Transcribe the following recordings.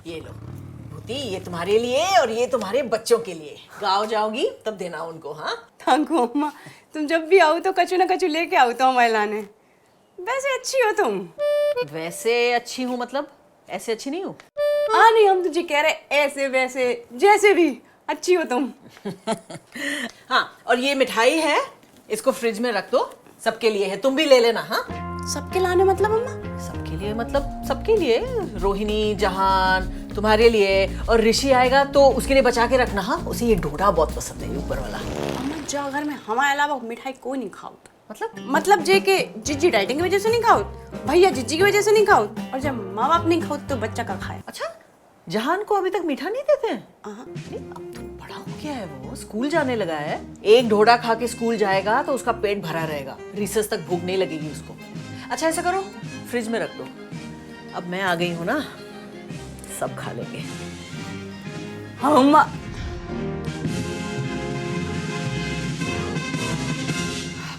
ये लो भूती, ये तुम्हारे लिए और ये तुम्हारे बच्चों के लिए। गाँव जाओगी तब देना उनको। हाँ थैंक यू अम्मा, तुम जब भी आओ तो कछु ना कछु लेके आओ तो हमारे लाने। वैसे अच्छी हो तुम। वैसे अच्छी हूँ मतलब ऐसे अच्छी नहीं हूँ? हाँ नहीं, हम तुझे कह रहे ऐसे वैसे जैसे भी अच्छी हो तुम। हाँ और ये मिठाई है, इसको फ्रिज में रख दो, सबके लिए है, तुम भी ले लेना। हाँ सबके लाने मतलब अम्मा? सबके लिए मतलब सबके लिए, रोहिणी, जहान, तुम्हारे लिए, और ऋषि आएगा तो उसके लिए बचा के रखना। हाँ उसे ये ढोढा बहुत पसंद है, ये ऊपर वाला। अम्मा जा घर में हमारे अलावा मिठाई कोई नहीं खाओ। मतलब जे के जिज्जी डाइटिंग की वजह से नहीं खाओ, भैया जिज्जी की वजह से नहीं खाओ, और जब माँ बाप नहीं खाओ तो बच्चा का खाए। अच्छा जहान को अभी तक मीठा नहीं देते हैं? हाँ। अब तो बड़ा हो गया है, वो स्कूल जाने लगा है। एक ढोढा खा के स्कूल जाएगा तो उसका पेट भरा रहेगा, रिसेस तक भूख नहीं लगेगी उसको। अच्छा ऐसा करो फ्रिज में रख दो, अब मैं आ गई हूँ ना, सब खा लेंगे। हाँ अम्मा।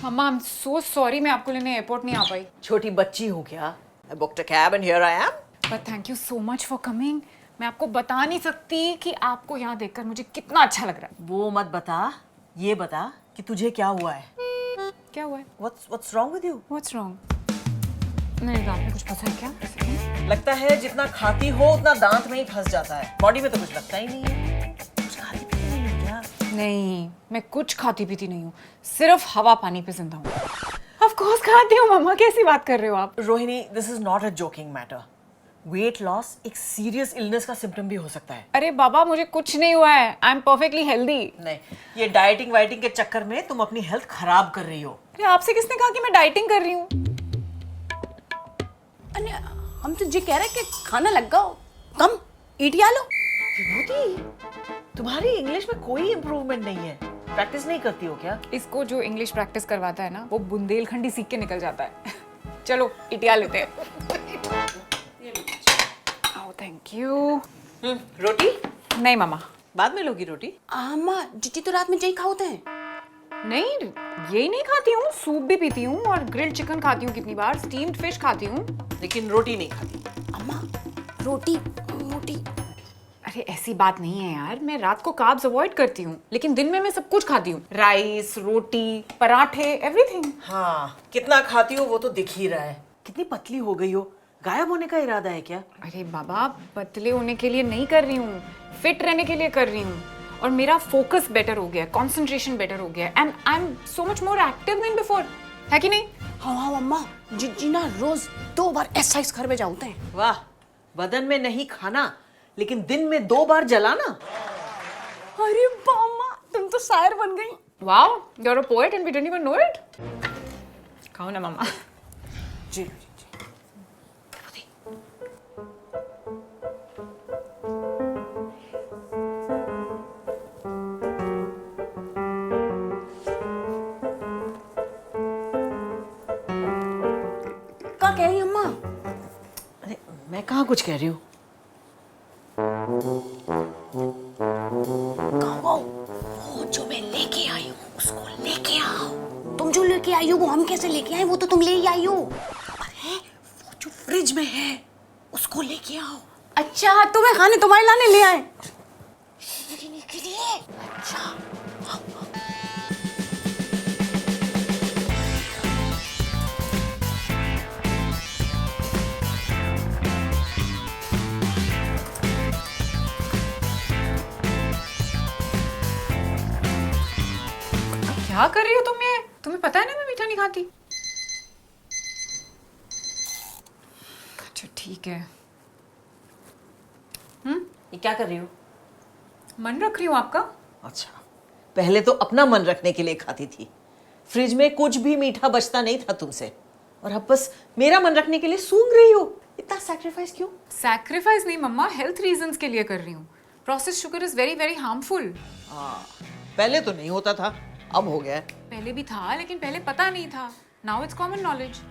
मम्मा आई एम सो सॉरी, मैं आपको लेने एयरपोर्ट नहीं आ पाई। छोटी बच्ची हूँ क्या? I booked a cab and here I am. But thank you so much for coming. मैं आपको बता नहीं सकती कि आपको यहाँ देखकर मुझे कितना अच्छा लग रहा है। वो मत बता, ये बता कि तुझे क्या हुआ है? क्या हुआ है? What's wrong with you? What's wrong? नहीं, दांत में कुछ फंसा है क्या? लगता है जितना खाती हो उतना दांत में ही फंस जाता है, बॉडी में तो कुछ लगता ही नहीं है। कुछ खाती पीती नहीं है क्या? नहीं, मैं कुछ खाती पीती नहीं हूँ, सिर्फ हवा पानी पे जिंदा हूँ। ऑफ कोर्स खाती हूँ मम्मा, कैसी बात कर रहे हो आप? Rohini, this is not a joking matter. Weight loss एक सीरियस इलनेस का सिम्टम भी हो सकता है। अरे बाबा मुझे कुछ नहीं हुआ है, आई एम परफेक्टली हेल्दी। नहीं, ये डाइटिंग वाइटिंग के चक्कर में तुम अपनी हेल्थ खराब कर रही हो। अरे आपसे किसने कहा कि मैं डाइटिंग कर रही हूँ? अरे हम तो जी कह रहे कि खाना लग गया कम ईटिया लो। विभूति, तुम्हारी इंग्लिश में कोई इम्प्रूवमेंट नहीं है, प्रैक्टिस नहीं करती हो क्या? इसको जो इंग्लिश प्रैक्टिस करवाता है ना, वो बुंदेलखंडी सीख के निकल जाता है। चलो इटिया लेते हैं। Oh thank you. रोटी? नहीं मामा। बाद में लोगी रोटी? अम्मा जिज्जी तो रात में यही खाते हैं। नहीं यही नहीं खाती हूँ, सूप भी पीती हूँ और ग्रिल्ड चिकन खाती हूँ कितनी बार, स्टीम्ड फिश खाती हूँ, लेकिन रोटी नहीं खाती। अम्मा रोटी रोटी। अरे ऐसी बात नहीं है यार, मैं रात को कार्ब्स अवॉइड करती हूँ, लेकिन दिन में मैं सब कुछ खाती हूँ, राइस, रोटी, पराठे, एवरीथिंग। हाँ कितना खाती हो वो तो दिख ही रहा है। कितनी पतली हो गई हो, गायब होने का इरादा है क्या? अरे बाबा पतले होने के लिए नहीं कर रही हूँ, फिट रहने के लिए कर रही हूँ, और मेरा फोकस बेटर हो गया, कंसंट्रेशन बेटर हो गया, and I am so much more active than before, है कि नहीं? हाँ हाँ अम्मा, जिज्जी ना रोज 2 बार एक्सरसाइज घर में जाते हैं। वाह, बदन में नहीं खाना लेकिन दिन में 2 बार जलाना। अरे अम्मा तुम तो शायर बन गई। Wow, you are a poet and we didn't even know it. खाओ ना मामा। जी क्या कह रही अम्मा? अरे मैं कहाँ कुछ कह रही हूँ। वो जो मैं लेके आई हूँ उसको लेके आओ। तुम जो लेके आई हो वो हम कैसे लेके आए? वो तो तुम ले ही आई हो। अरे वो जो फ्रिज में है उसको लेके आओ। अच्छा तुम्हें खाने तुम्हारे लाने ले आए के लिए? अच्छा क्या कर रही हो तुम? ये तुम्हें पता है ना मैं मीठा नहीं खाती। अच्छा ठीक है। ये क्या कर रही हो? मन रख रही हूँ आपका। अच्छा, पहले तो अपना मन रखने के लिए खाती थी, फ्रिज में कुछ भी मीठा बचता नहीं था तुमसे, और अब बस मेरा मन रखने के लिए सूंघ रही हो। इतना सैक्रिफाइस क्यों? सैक्रिफाइस नहीं मम्मा, हेल्थ रीजंस के लिए कर रही हूँ। Processed sugar is very very harmful. पहले तो नहीं होता था, अब हो गया है। पहले भी था लेकिन पहले पता नहीं था, नाउ इट्स कॉमन नॉलेज।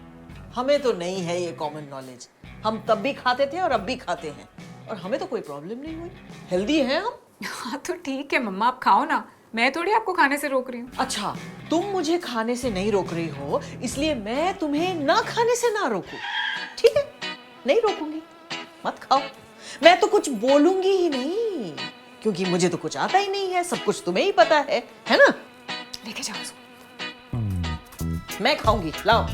हमें तो नहीं है ये कॉमन नॉलेज, हम तब भी खाते थे और अब भी खाते हैं, और हमें तो कोई प्रॉब्लम नहीं हुई, हेल्दी हैं हम। हाँ तो ठीक है मम्मा, आप खाओ ना, मैं थोड़ी आपको खाने से रोक रही हूँ। अच्छा, तुम मुझे खाने से नहीं रोक रही हो, इसलिए मैं तुम्हें ना खाने से ना रोकूं। ठीक है, नहीं रोकूंगी, मत खाओ। मैं तो कुछ बोलूंगी ही नहीं, क्योंकि मुझे तो कुछ आता ही नहीं है, सब कुछ तुम्हें ही पता है ना? लेके जाओ उसको। मैं खाऊंगी, लाओ।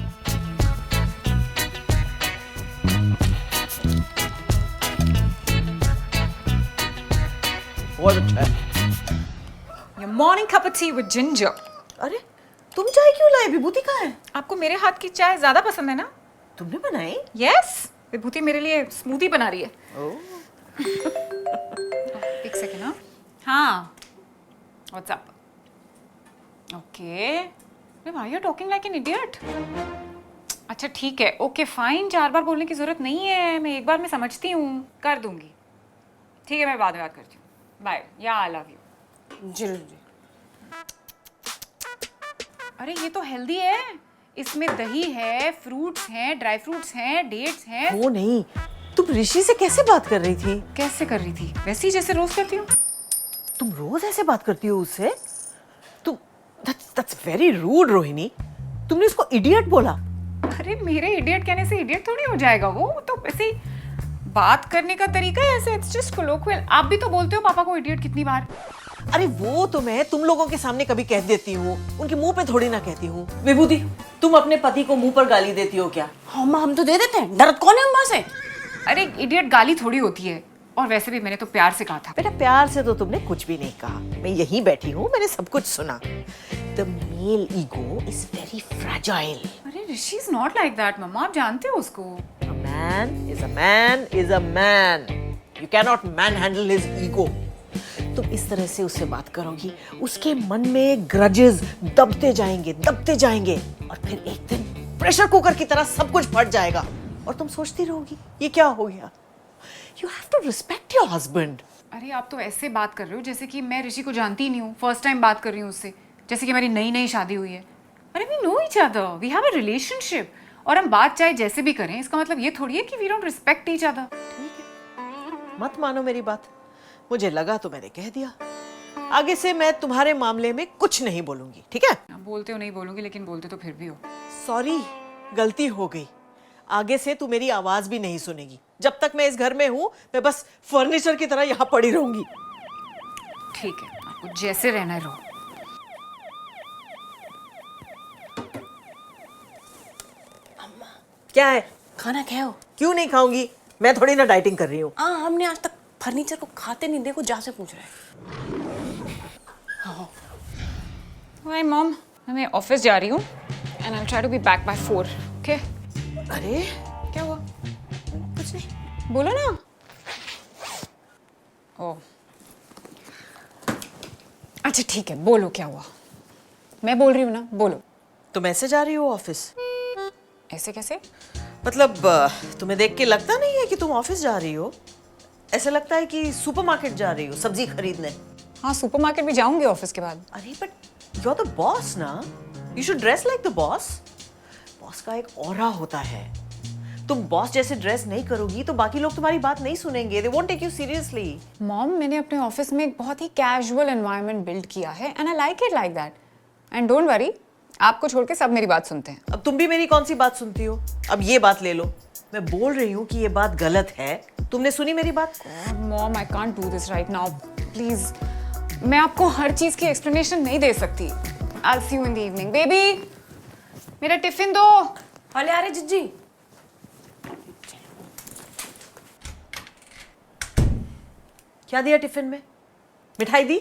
बहुत अच्छा है। Your morning cup of tea with ginger. अरे तुम चाय क्यों लाए? विभूति कहाँ है? आपको मेरे हाथ की चाय ज्यादा पसंद है ना? तुमने बनाई? यस, विभूति मेरे लिए स्मूदी बना रही है। एक सेकेंड। हाँ, what's up? Okay, why you talking like an idiot? अच्छा ठीक है, ओके फाइन, 4 बार बोलने की जरूरत नहीं है, मैं एक बार में समझती हूँ, कर दूंगी। ठीक है, मैं बाद में बात करती हूँ। बाय, या आई लव यू। जरूर जी। अरे ये तो हेल्दी है, इसमें दही है, फ्रूट्स हैं, ड्राई फ्रूट्स हैं, डेट्स हैं। वो नहीं, तुम ऋषि से कैसे बात कर रही थी? कैसे कर रही थी? वैसे ही जैसे रोज करती हूँ। तुम रोज ऐसे बात करती हो उससे? तुम that's very rude, रोहिणी। तुमने उसको इडियट बोला। अरे मेरे इडियट कहने से इडियट थोड़ी हो जाएगा वो तो ऐसे ही बात करने का तरीका है, ऐसे इट्स जस्ट कोलोquial। आप भी तो बोलते हो पापा को इडियट कितनी बार। अरे वो तो मैं तुम लोगों के सामने कभी कह देती हूँ, उनके मुंह पे थोड़ी ना कहती हूँ। विभूति, तुम अपने पति को मुंह पर गाली देती हो क्या? हाँ माँ, हम तो दे देते हैं, डरत कौन है हम माँ से? अरे इडियट गाली थोड़ी होती है, और वैसे भी मैंने तो प्यार से कहा था। बेटा प्यार से तो तुमने कुछ भी नहीं कहा, मैं यहीं बैठी हूँ, मैंने सब कुछ सुना। The male ego is very fragile. अरे ऋषि इज नॉट लाइक दैट मम्मा, आप जानते हो उसको। A man is a man is a man. You cannot manhandle his ego. तुम इस तरह से उससे बात करोगी, उसके मन में ग्रजेस दबते जाएंगे और फिर एक दिन प्रेशर कुकर की तरह सब कुछ फट जाएगा और तुम सोचती रहोगी ये क्या हो गया। You have to respect your husband. अरे आप तो ऐसे बात कर रहे हो जैसे कि मैं ऋषि को जानती ही नहीं हूँ, फर्स्ट टाइम बात कर रही हूँ उससे, जैसे कि हमारी नई शादी हुई है। अरे we know each other, we have a relationship, और हम बात चाहे जैसे भी करें, इसका मतलब ये थोड़ी है कि we don't respect each other. ठीक है, मत मानो मेरी बात, मुझे लगा तो मैंने कह दिया। आगे से मैं तुम्हारे मामले में कुछ नहीं बोलूंगी, ठीक है? आप बोलते हो नहीं बोलूंगी, लेकिन बोलते तो फिर भी हो। सॉरी, गलती हो गई। आगे से तू मेरी आवाज भी नहीं सुनेगी। जब तक मैं इस घर में हूँ, मैं बस फर्नीचर की तरह यहाँ पड़ी रहूंगी। ठीक है, आपको जैसे रहना है रहो। क्या है? खाना खाओ। क्यों नहीं खाऊंगी? मैं थोड़ी ना डाइटिंग कर रही हूँ। हाँ, हमने आज तक फर्नीचर को खाते नहीं देखो, जा से पूछ रहे हैं। हाय मॉम, मैं ऑफिस जा रही हूँ and I will try to be back by 4। Okay? अरे क्या हुआ? कुछ नहीं, बोलो ना। ओ अच्छा ठीक है, बोलो क्या हुआ। मैं बोल रही हूँ ना, बोलो। तुम ऐसे जा रही हो ऑफिस? ऐसे कैसे? मतलब तुम्हें देख के लगता नहीं है कि तुम ऑफिस जा रही हो? ऐसा लगता है कि सुपरमार्केट जा रही हो सब्जी खरीदने। हाँ, सुपरमार्केट भी जाऊंगी ऑफिस के बाद। अरे but you are the boss ना, you should dress like the boss. Boss का एक ऑरा होता है। तुम बॉस जैसे ड्रेस नहीं करोगी तो बाकी लोग तुम्हारी बात नहीं सुनेंगे, they won't take you seriously. Mom, मैंने अपने ऑफिस में एक बहुत ही कैजुअल एनवायरनमेंट बिल्ड किया है and I like it like that. And don't worry, आपको छोड़ के सब मेरी बात सुनते हैं। अब तुम भी मेरी कौन सी बात सुनती हो? अब ये बात ले लो, मैं बोल रही हूँ कि ये बात गलत है, तुमने सुनी मेरी बात? Mom, I can't do this right now, please. मैं आपको हर चीज की एक्सप्लेनेशन नहीं दे सकती। I will see you in the evening. Baby, मेरा टिफिन दो। हले आ रहे जिज्जी। क्या दिया टिफिन में? मिठाई दी?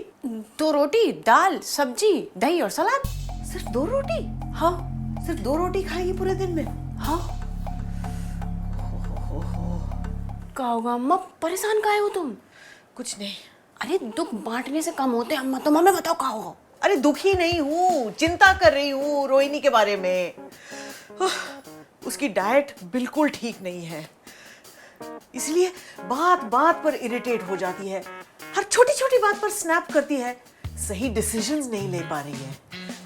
2 रोटी, दाल, सब्जी, दही और सलाद। सिर्फ 2 रोटी? हाँ सिर्फ 2 रोटी खाएगी पूरे दिन में? हाँ। क्या होगा अम्मा, परेशान काहे हो तुम? कुछ नहीं। अरे दुख बांटने से कम होते अम्मा, तुम हमें बताओ क्या होगा। अरे दुखी नहीं हूँ, चिंता कर रही हूँ रोहिणी के बारे में। उसकी डाइट बिल्कुल ठीक नहीं है, इसलिए बात बात पर इरिटेट हो जाती है, हर छोटी छोटी बात पर स्नैप करती है, सही डिसीजंस नहीं ले पा रही है।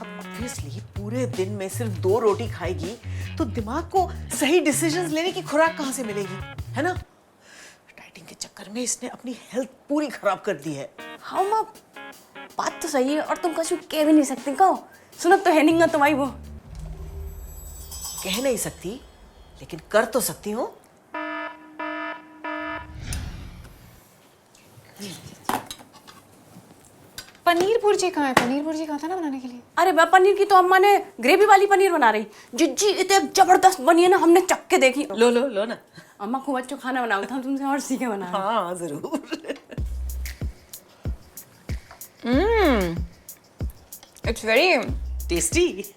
अब ऑब्वियसली पूरे दिन में सिर्फ 2 रोटी खाएगी तो दिमाग को सही डिसीजंस लेने की खुराक कहाँ से मिलेगी, है ना? डाइटिंग के चक्कर में इसने अपनी हेल्थ पूरी खराब कर दी है। हाँ माँ, बात तो सही है और तुम कछु कह भी नहीं सकते। कहो, सुनो तो है नहीं तुम्हारी वो। कह नहीं सकती लेकिन कर तो सकती हूँ। पनीर भुर्जी कहाँ है? पनीर भुर्जी कहाँ था ना बनाने के लिए? अरे बा पनीर की तो अम्मा ने ग्रेवी वाली पनीर बना रही। जिज्जी इतने जबरदस्त बनी है ना, हमने चख के देखी। लो लो लो ना। अम्मा खूब अच्छा खाना बनाओ था, तुमसे और सीखे बना। हाँ जरूर। It's very tasty.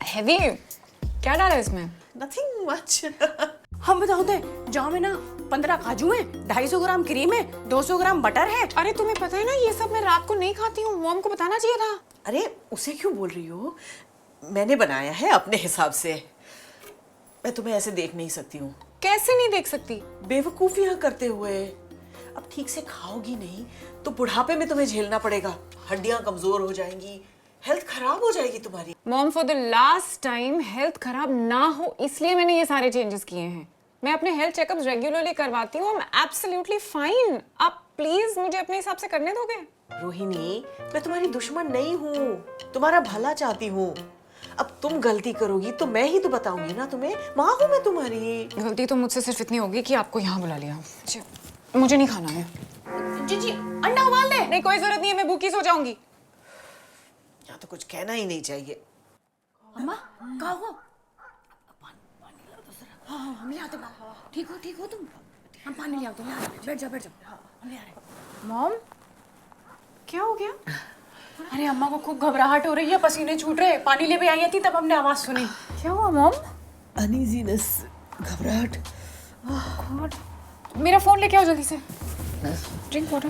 हेवी। क्या डाला है इसमें? Nothing much. हम बताओ थे जाम में ना 15 काजू है, 250 ग्राम क्रीम है, 200 ग्राम बटर है। अरे तुम्हें पता है ना ये सब मैं रात को नहीं खाती हूँ, मॉम को बताना चाहिए था। अरे उसे क्यों बोल रही हो? मैंने बनाया है अपने हिसाब से। मैं तुम्हें ऐसे देख नहीं सकती हूँ। कैसे नहीं देख सकती? बेवकूफियां करते हुए। अब ठीक से खाओगी नहीं तो बुढ़ापे में तुम्हें झेलना पड़ेगा। हड्डियां कमजोर हो जाएंगी, हेल्थ खराब हो जाएगी तुम्हारी। Mom for the last time health खराब ना हो इसलिए मैंने ये सारे चेंजेस किए हैं। मैं अपने हेल्थ चेकअप्स रेगुलरली करवाती हूँ। I am absolutely fine. आप प्लीज मुझे अपने हिसाब से करने दोगे? रोहिणी, मैं तुम्हारी दुश्मन नहीं हूँ, तुम्हारा भला चाहती हूँ। अब तुम गलती करोगी तो मैं ही तो बताऊंगी ना तुम्हें। माँ हूँ मैं तुम्हारी। गलती तो मुझसे सिर्फ इतनी होगी कि आपको यहाँ बुला लिया। मुझे नहीं खाना है। जिज्जी अंडा उबाल दे। नहीं कोई जरूरत नहीं है, मैं भूखी सो जाऊंगी। यहाँ तो कुछ कहना ही नहीं चाहिए। अम्मा कहाँ हो? पानी लाओ तो जरा। हाँ हम ले आते हैं। ठीक हो तुम? हम पानी ले आते हैं। बैठ जाओ हम ले आ रहे हैं। मॉम क्या हो गया? अरे अम्मा को खूब घबराहट हो रही है, पसीने छूट रहे। पानी ले भी आई थी तब हमने आवाज सुनी। क्या हुआ मॉम? अनईजीनेस, घबराहट। गॉड, मेरा फोन लेके आओ जल्दी से। Drink water.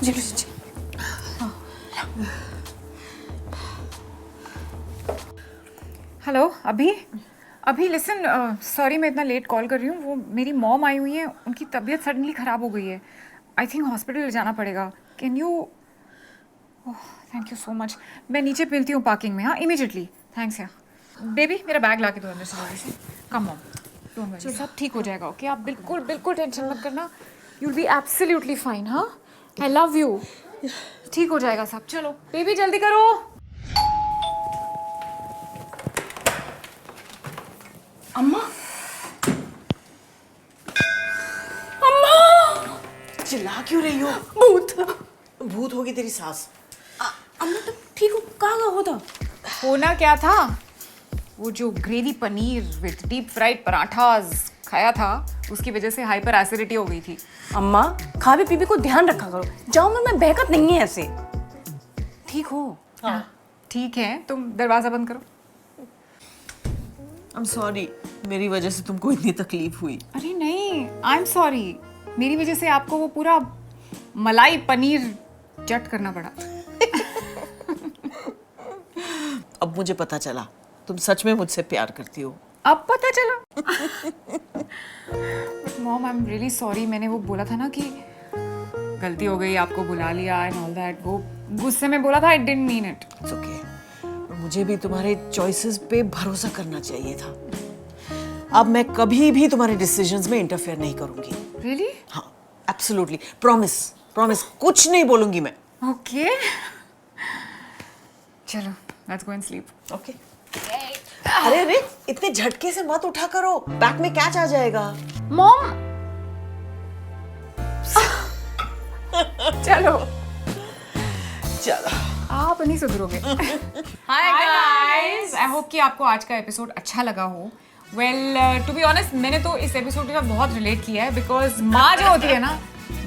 जी जी। हेलो अभी लिसन, सॉरी मैं इतना लेट कॉल कर रही हूँ। वो मेरी मॉम आई हुई है, उनकी तबीयत सडनली ख़राब हो गई है। आई थिंक हॉस्पिटल ले जाना पड़ेगा। Can you? Oh thank you so much. मैं नीचे मिलती हूँ पार्किंग में। हाँ इमीडिएटली। थैंक्स यार। बेबी मेरा बैग ला के दो अंदर से जल्दी से। कम मॉम, डोंट वरी, सब ठीक हो जाएगा। ओके आप बिल्कुल टेंशन मत करना। You will be absolutely fine. हाँ आई लव यू। ठीक हो जाएगा सब। चलो बेबी जल्दी करो। अम्मा चिल्ला क्यों रही हो? भूत होगी तेरी सास। अम्मा तुम ठीक हो? कहाँ होता? होना क्या था, वो जो gravy paneer with deep fried parathas खाया था उसकी वजह से हाइपर एसिडिटी हो गई थी। अम्मा खावे पीवे को ध्यान रखा करो। जाओ में बहकत नहीं है ऐसे। ठीक हो? हाँ ठीक है, तुम दरवाजा बंद करो। I'm sorry, मेरी वजह से तुमको इतनी तकलीफ हुई। अरे नहीं, आई एम सॉरी। मेरी वजह से आपको वो पूरा मलाई पनीर जट करना पड़ा। अब मुझे पता चला तुम सच में मुझसे प्यार करती हो। अब पता चला। Mom I am really sorry. मैंने वो बोला था ना कि गलती हो गई, आपको बुला लिया एंड ऑल दैट, वो गुस्से में बोला था। I didn't mean it. It's okay. मुझे भी तुम्हारे चॉइसेस पे भरोसा करना चाहिए था। अब मैं कभी भी तुम्हारे डिसीजंस में इंटरफेयर नहीं करूंगी। रियली? हाँ एब्सोल्युटली, प्रॉमिस कुछ नहीं बोलूंगी मैं। ओके चलो let's go and sleep. Okay. अरे इतने झटके से मत उठा करो, बैक में कैच आ जाएगा। मॉम चलो आप नहीं सुधरोगे। हाय गाइस, आई होप कि आपको आज का एपिसोड अच्छा लगा हो। वेल टू बी ऑनेस्ट मैंने तो इस एपिसोड के साथ बहुत रिलेट किया है, बिकॉज माँ जो होती है ना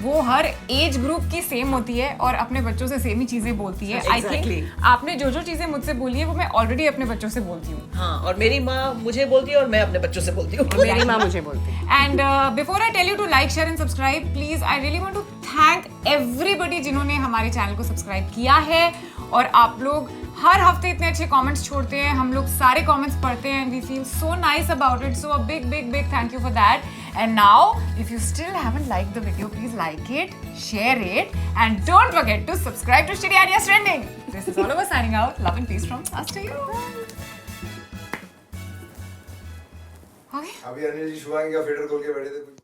वो हर एज ग्रुप की सेम होती है और अपने बच्चों से सेम ही चीजें बोलती है। आई थिंक आपने जो जो चीजें मुझसे बोली है वो मैं ऑलरेडी अपने बच्चों से बोलती हूँ। हाँ, और मेरी माँ मुझे बोलती है और मैं अपने बच्चों से बोलती हूँ। मेरी माँ मुझे बोलती है। And before I tell you to like share and subscribe, please I really want to thank everybody जिन्होंने हमारे चैनल को सब्सक्राइब किया है। और आप लोग हर हफ्ते इतने अच्छे कमेंट्स छोड़ते हैं, हम लोग सारे कमेंट्स पढ़ते हैं and we feel so nice about it. So a big thank you for that. And now if you still haven't like the video, please like it, share it, and don't forget to subscribe to Shitty Ideas Trending. This is all of us signing out. Love and peace from us to you. Okay. अभी Anil ji शुभाएंगे, filter खोल के बैठे थे।